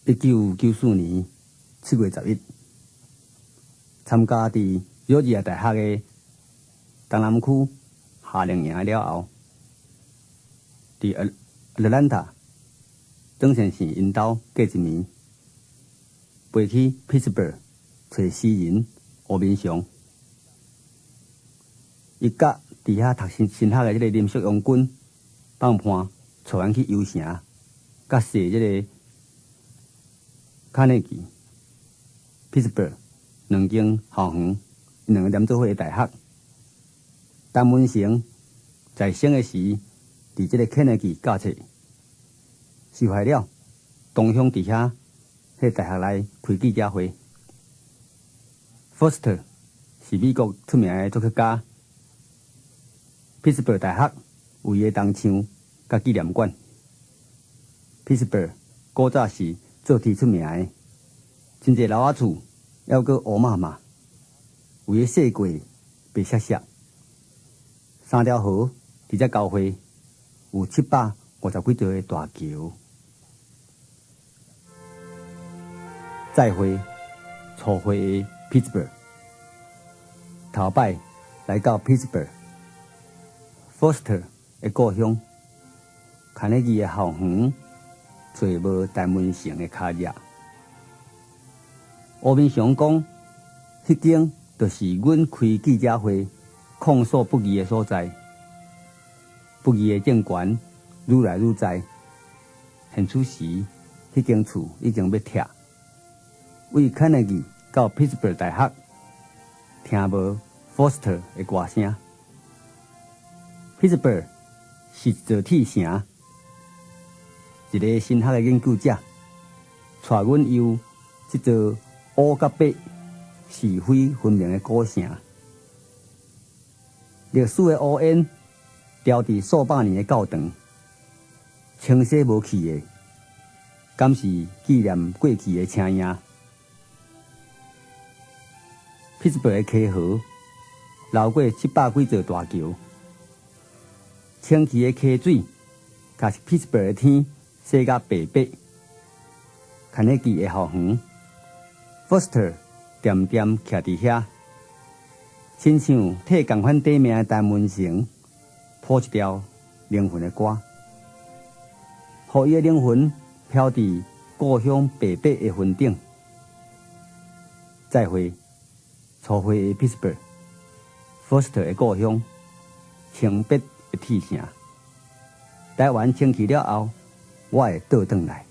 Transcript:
1994年7月11日，参加伫佐治亚大学的东南区夏令营了后，伫阿特兰大郑先生因兜过一暝，飞去 Pittsburgh 找诗人吴明祥。伊甲伫遐读新学的这个林淑阳君放判，带咱去游城，甲踅这个卡内基、Pittsburgh 两间校园，两个连做伙的大学。陈文成在生的时，伫这个卡内基教册受害了，同乡伫遐迄大学内开记者会。Foster 是美国出名的作曲家。Pittsburgh 大学有伊的铜像甲纪念馆。Pittsburgh 古早是做题出名的，真侪老仔厝还有个乌麻麻，有迄细过白色色。3条河伫遮交汇，有750几座的大桥。再会，初会的 Pittsburgh， 头摆来到 Pittsburgh。Foster 的故乡，卡内基的校园，找无陈文成的脚印。吴明祥讲，迄间就是阮开记者会控诉不义的所在，不义的政权愈来愈在。现此时，迄间厝已经要拆。为卡内基到 Pittsburgh 大学，听无 Foster 的歌声。Pittsburgh 是一座铁城，一个新学的研究者带阮游这座乌甲白是非分明的古城。历史的乌烟吊伫数百年的教堂，清洗无去的，敢是纪念过去的青影。Pittsburgh 的溪河流过700几座大桥。清奇的溪水，甲 Pittsburgh 的天洗甲白白。卡内基的校园 ，Foster 点点徛伫遐，亲像替共款短命的陈文成谱一条灵魂的歌，互伊的灵魂飘伫故乡白白的云顶。再会，初会的 Pittsburgh，Foster 的故乡，清白。铁城，台湾清去了后，我会倒转来。